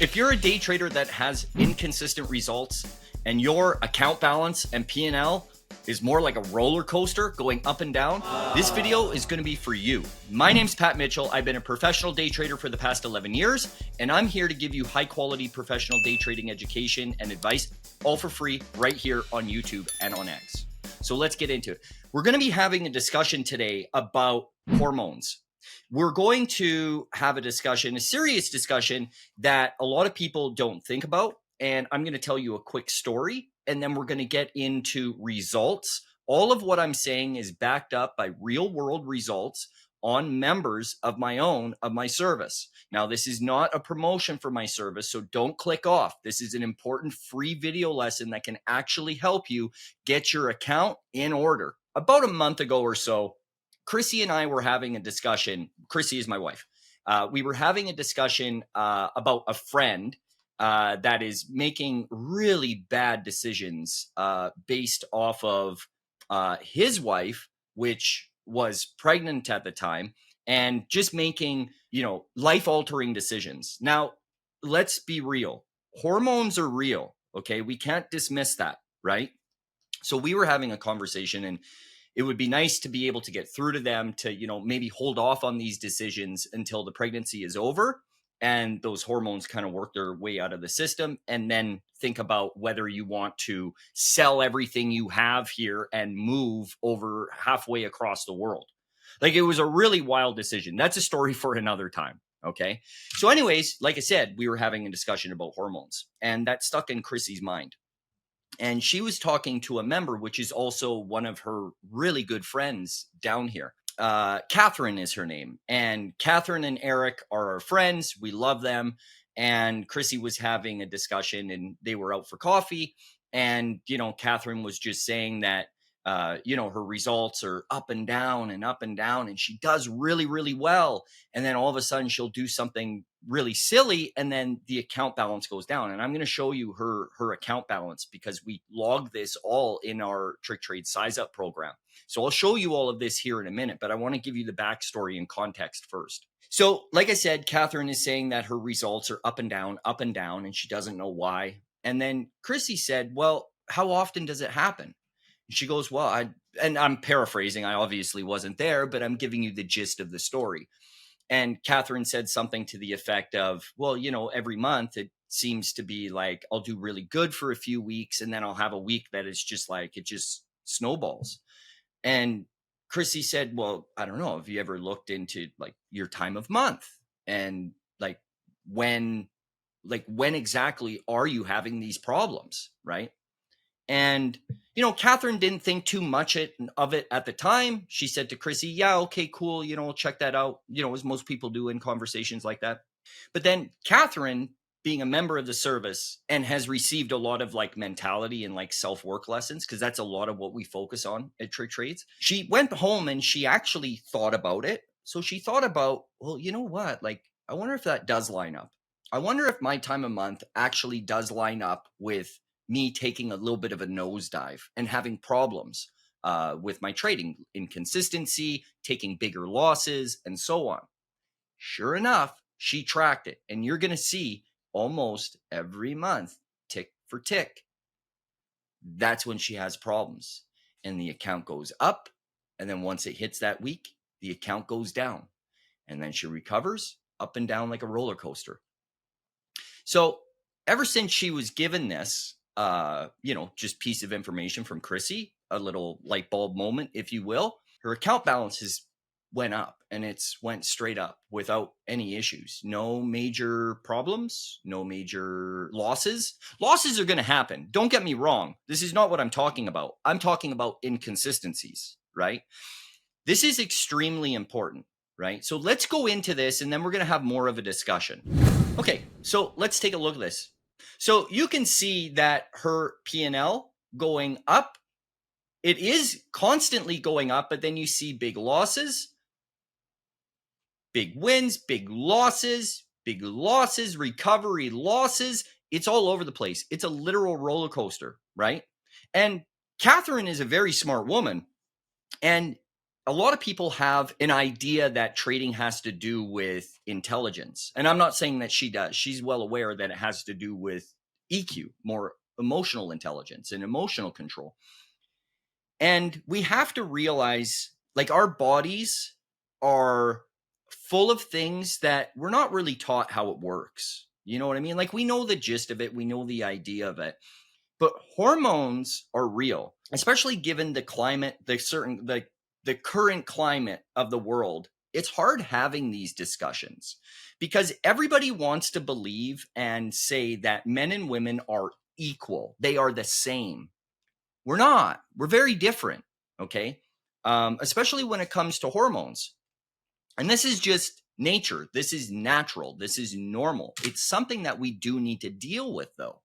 If you're a day trader that has inconsistent results and your account balance and P&L is more like a roller coaster going up and down, this video is going to be for you. My name's Pat Mitchell. I've been a professional day trader for the past 11 years, and I'm here to give you high quality professional day trading education and advice, all for free right here on YouTube and on X. So let's get into it. We're going to be having a discussion today about hormones. We're going to have a discussion, a serious discussion that a lot of people don't think about. And I'm going to tell you a quick story, and then we're going to get into results. All of what I'm saying is backed up by real world results on members of my service. Now, this is not a promotion for my service, so don't click off. This is an important free video lesson that can actually help you get your account in order. About a month ago or so, Chrissy and I were having a discussion. Chrissy is my wife. We were having a discussion about a friend that is making really bad decisions based off of his wife, which was pregnant at the time, and just making, life-altering decisions. Now, let's be real. Hormones are real, okay? We can't dismiss that, right? So we were having a conversation, and it would be nice to be able to get through to them to, maybe hold off on these decisions until the pregnancy is over and those hormones kind of work their way out of the system, and then think about whether you want to sell everything you have here and move over halfway across the world. Like, it was a really wild decision. That's a story for another time. Okay. So anyways, like I said, we were having a discussion about hormones, and that stuck in Chrissy's mind. And she was talking to a member, which is also one of her really good friends down here. Catherine is her name. And Catherine and Eric are our friends. We love them. And Chrissy was having a discussion, and they were out for coffee. And, Catherine was just saying that, her results are up and down and up and down. And she does really, really well. And then all of a sudden she'll do something really silly, and then the account balance goes down. And I'm going to show you her account balance, because we log this all in our Trick Trade Size Up program. So I'll show you all of this here in a minute, but I want to give you the backstory and context first. So like I said, Catherine is saying that her results are up and down, and she doesn't know why. And then Chrissy said, well, how often does it happen? And she goes, well, and I'm paraphrasing. I obviously wasn't there, but I'm giving you the gist of the story. And Catherine said something to the effect of, well, every month it seems to be like I'll do really good for a few weeks, and then I'll have a week that is just like it just snowballs. And Chrissy said, well, I don't know. Have you ever looked into like your time of month, and like when exactly are you having these problems, right? And, Catherine didn't think too much of it at the time. She said to Chrissy, yeah, okay, cool. I'll check that out, as most people do in conversations like that. But then Catherine, being a member of the service and has received a lot of like mentality and like self-work lessons, because that's a lot of what we focus on at Trick Trades. She went home and she actually thought about it. So she thought about, well, you know what? Like, I wonder if that does line up. I wonder if my time of month actually does line up with me taking a little bit of a nosedive and having problems with my trading, inconsistency, taking bigger losses, and so on. Sure enough, she tracked it, and you're going to see almost every month, tick for tick, that's when she has problems, and the account goes up, and then once it hits that week, the account goes down, and then she recovers up and down like a roller coaster. So ever since she was given this, just piece of information from Chrissy, a little light bulb moment, if you will, her account balance has went up, and it's went straight up without any issues. No major problems, no major losses. Losses are going to happen. Don't get me wrong. This is not what I'm talking about. I'm talking about inconsistencies, right? This is extremely important, right? So let's go into this, and then we're going to have more of a discussion. Okay, so let's take a look at this. So you can see that her P&L going up, it is constantly going up, but then you see big losses, big wins, big losses, recovery losses. It's all over the place. It's a literal roller coaster, right? And Catherine is a very smart woman. And a lot of people have an idea that trading has to do with intelligence. And I'm not saying that she does. She's well aware that it has to do with EQ, more emotional intelligence and emotional control. And we have to realize, like, our bodies are full of things that we're not really taught how it works. You know what I mean? Like, we know the gist of it, we know the idea of it. But hormones are real, especially given the climate, the current climate of the world. It's hard having these discussions because everybody wants to believe and say that men and women are equal. They are the same. We're not. We're very different. Okay. Especially when it comes to hormones. And this is just nature. This is natural. This is normal. It's something that we do need to deal with, though.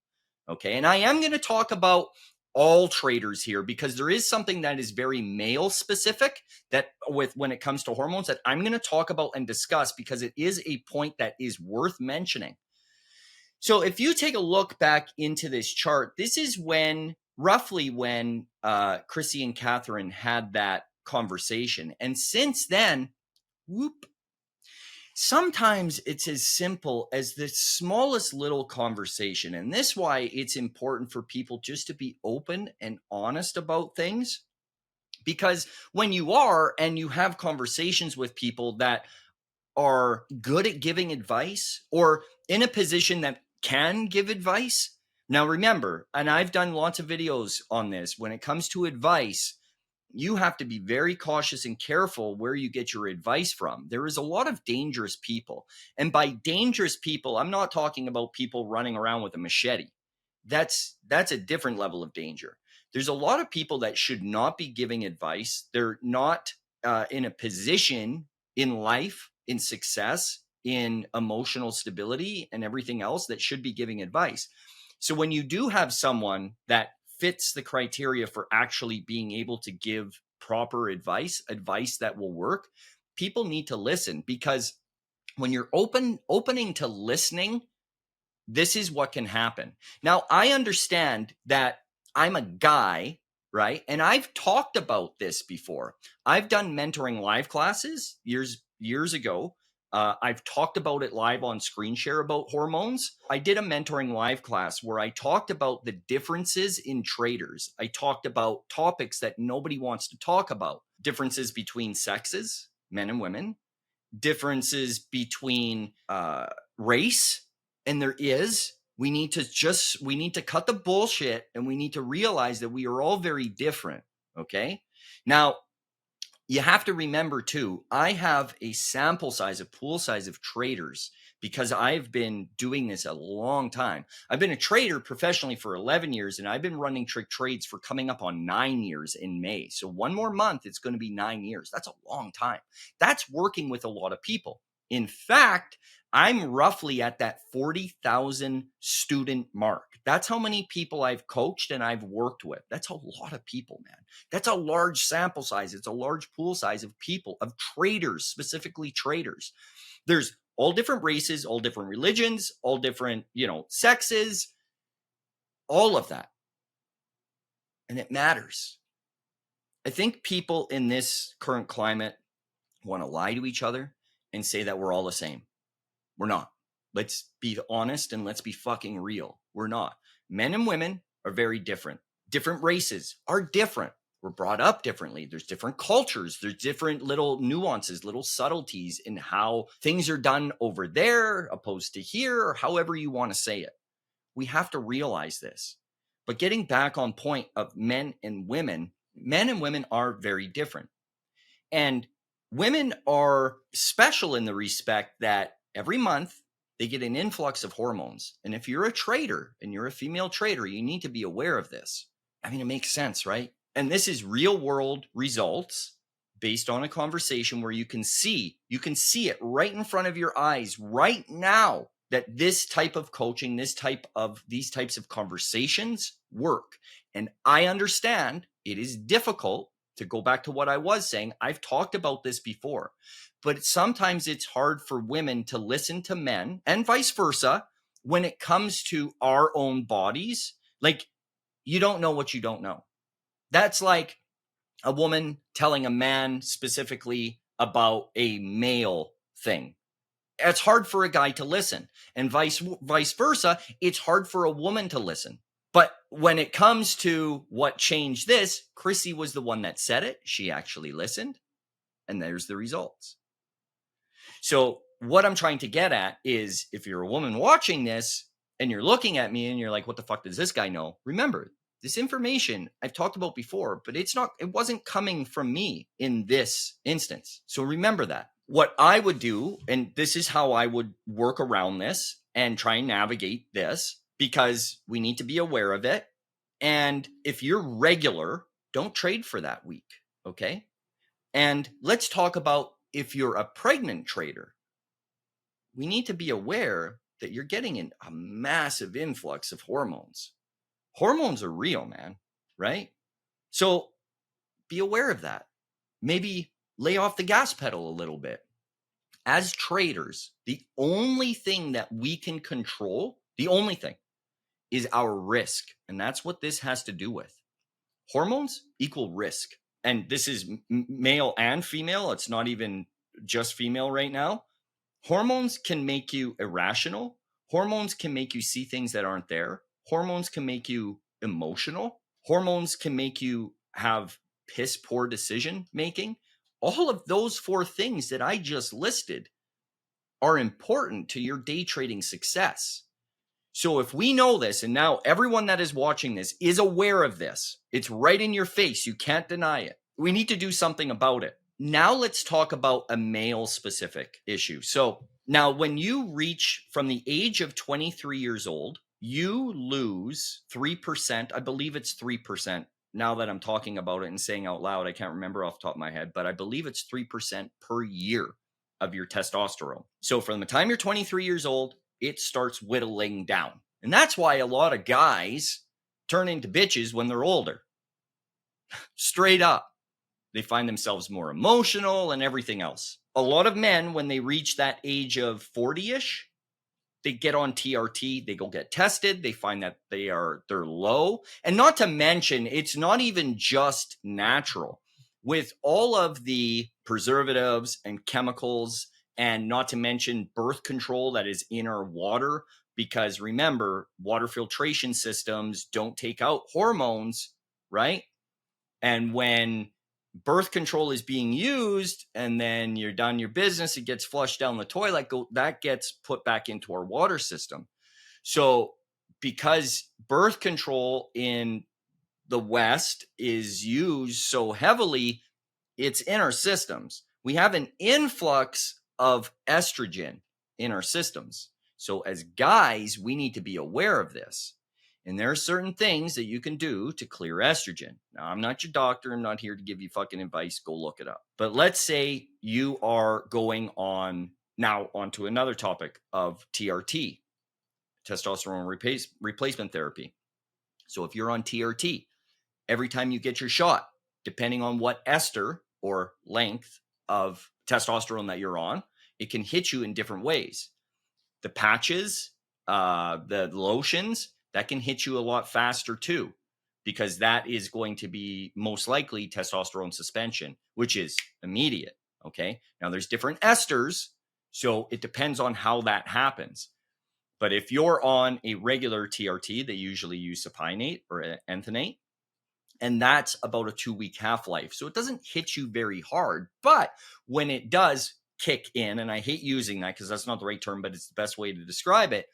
Okay. And I am going to talk about all traders here because there is something that is very male specific that when it comes to hormones that I'm going to talk about and discuss because it is a point that is worth mentioning. So if you take a look back into this chart, this is roughly when Chrissy and Catherine had that conversation. And since then, sometimes it's as simple as the smallest little conversation. And this is why it's important for people just to be open and honest about things. Because when you are and you have conversations with people that are good at giving advice or in a position that can give advice. Now, remember, and I've done lots of videos on this, when it comes to advice, you have to be very cautious and careful where you get your advice from. There is a lot of dangerous people. And by dangerous people, I'm not talking about people running around with a machete. That's a different level of danger. There's a lot of people that should not be giving advice. They're not in a position in life, in success, in emotional stability and everything else that should be giving advice. So when you do have someone that fits the criteria for actually being able to give proper advice that will work, people need to listen, because when you're opening to listening, this is what can happen. Now, I understand that I'm a guy, right? And I've talked about this before. I've done mentoring live classes years ago. I've talked about it live on screen share about hormones. I did a mentoring live class where I talked about the differences in traders. I talked about topics that nobody wants to talk about. Differences between sexes, men and women, differences between race. And there is, we need to cut the bullshit and we need to realize that we are all very different. Okay. Now, you have to remember too, I have a pool size of traders because I've been doing this a long time. I've been a trader professionally for 11 years and I've been running trick trades for coming up on 9 years in May. So one more month, it's going to be 9 years. That's a long time. That's working with a lot of people. In fact, I'm roughly at that 40,000 student mark. That's how many people I've coached and I've worked with. That's a lot of people, man. That's a large sample size. It's a large pool size of people, of traders, specifically traders. There's all different races, all different religions, all different, sexes, all of that. And it matters. I think people in this current climate want to lie to each other and say that we're all the same. We're not. Let's be honest and let's be fucking real. We're not. Men and women are very different. Different races are different. We're brought up differently. There's different cultures. There's different little nuances, little subtleties in how things are done over there opposed to here, or however you want to say it. We have to realize this. But getting back on point of men and women are very different. And women are special in the respect that every month they get an influx of hormones. And if you're a trader and you're a female trader, you need to be aware of this. I mean, it makes sense, right? And this is real world results based on a conversation where you can see it right in front of your eyes right now that this type of coaching, these types of conversations work. And I understand it is difficult. To go back to what I was saying, I've talked about this before, but sometimes it's hard for women to listen to men and vice versa when it comes to our own bodies. Like, you don't know what you don't know. That's like a woman telling a man specifically about a male thing. It's hard for a guy to listen, and vice versa. It's hard for a woman to listen. But when it comes to what changed this, Chrissy was the one that said it. She actually listened, and there's the results. So what I'm trying to get at is, if you're a woman watching this and you're looking at me and you're like, what the fuck does this guy know? Remember, this information I've talked about before, but it wasn't coming from me in this instance. So remember that. What I would do, and this is how I would work around this and try and navigate this, because we need to be aware of it. And if you're regular, don't trade for that week. Okay. And let's talk about if you're a pregnant trader. We need to be aware that you're getting a massive influx of hormones. Hormones are real, man, right? So be aware of that. Maybe lay off the gas pedal a little bit. As traders, the only thing that we can control, the only thing, is our risk. And that's what this has to do with. Hormones equal risk. And this is male and female. It's not even just female right now. Hormones can make you irrational. Hormones can make you see things that aren't there. Hormones can make you emotional. Hormones can make you have piss poor decision making. All of those 4 things that I just listed are important to your day trading success. So if we know this, and now everyone that is watching this is aware of this, it's right in your face. You can't deny it. We need to do something about it. Now let's talk about a male specific issue. So now when you reach from the age of 23 years old, you lose 3%. I believe it's 3%. Now that I'm talking about it and saying out loud, I can't remember off the top of my head, but I believe it's 3% per year of your testosterone. So from the time you're 23 years old, it starts whittling down. And that's why a lot of guys turn into bitches when they're older. Straight up. They find themselves more emotional and everything else. A lot of men, when they reach that age of 40-ish, they get on TRT, they go get tested, they find that they're low. And not to mention, it's not even just natural. With all of the preservatives and chemicals, and not to mention birth control that is in our water, because remember, water filtration systems don't take out hormones, right? And when birth control is being used and then you're done your business, it gets flushed down the toilet, that gets put back into our water system. So because birth control in the West is used so heavily, it's in our systems. We have an influx of estrogen in our systems. So as guys, we need to be aware of this. And there are certain things that you can do to clear estrogen. Now, I'm not your doctor. I'm not here to give you fucking advice. Go look it up. But let's say you are going on now onto another topic of TRT, testosterone replacement therapy. So if you're on TRT, every time you get your shot, depending on what ester or length of testosterone that you're on, it can hit you in different ways. The patches, the lotions, that can hit you a lot faster too, because that is going to be most likely testosterone suspension, which is immediate. Okay. Now there's different esters, so it depends on how that happens. But if you're on a regular TRT, they usually use sapinate or enthanate, and that's about a 2-week half-life. So it doesn't hit you very hard, but when it does kick in, and I hate using that because that's not the right term, but it's the best way to describe it,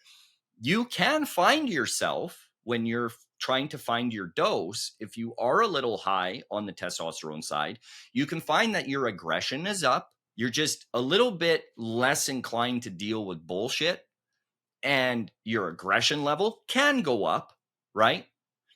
you can find yourself, when you're trying to find your dose, if you are a little high on the testosterone side, you can find that your aggression is up. You're just a little bit less inclined to deal with bullshit, and your aggression level can go up, right?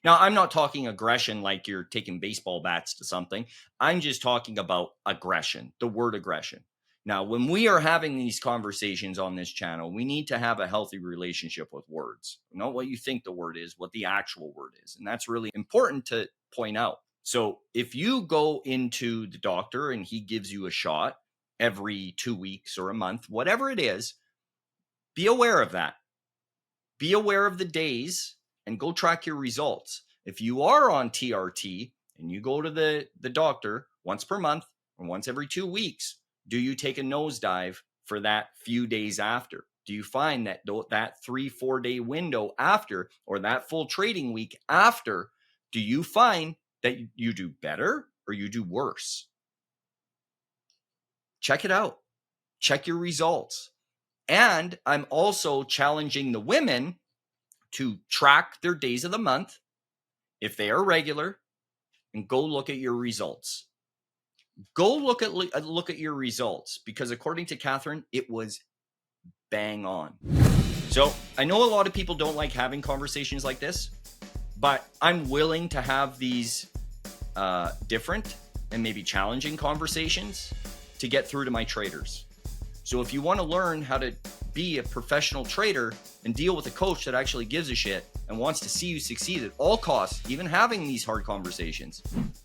Now, I'm not talking aggression like you're taking baseball bats to something. I'm just talking about aggression, the word aggression. Now, when we are having these conversations on this channel, we need to have a healthy relationship with words, not what you think the word is, what the actual word is. And that's really important to point out. So if you go into the doctor and he gives you a shot every 2 weeks or a month, whatever it is, be aware of that. Be aware of the days and go track your results. If you are on TRT and you go to the doctor once per month or once every 2 weeks, do you take a nosedive for that few days after? Do you find that that 3-4 day window after, or that full trading week after, do you find that you do better or you do worse? Check it out. Check your results. And I'm also challenging the women to track their days of the month if they are regular, and go look at your results. Go look at your results, because according to Catherine, it was bang on. So I know a lot of people don't like having conversations like this, but I'm willing to have these different and maybe challenging conversations to get through to my traders. So if you want to learn how to be a professional trader and deal with a coach that actually gives a shit and wants to see you succeed at all costs, even having these hard conversations,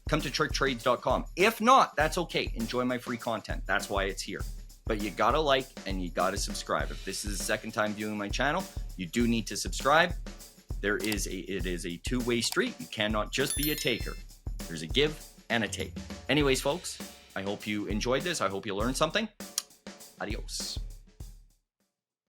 come to tricktrades.com. If not, that's okay. Enjoy my free content. That's why it's here. But you gotta like and you gotta subscribe. If this is the second time viewing my channel, you do need to subscribe. It is a two-way street. You cannot just be a taker. There's a give and a take. Anyways, folks, I hope you enjoyed this. I hope you learned something. Adios.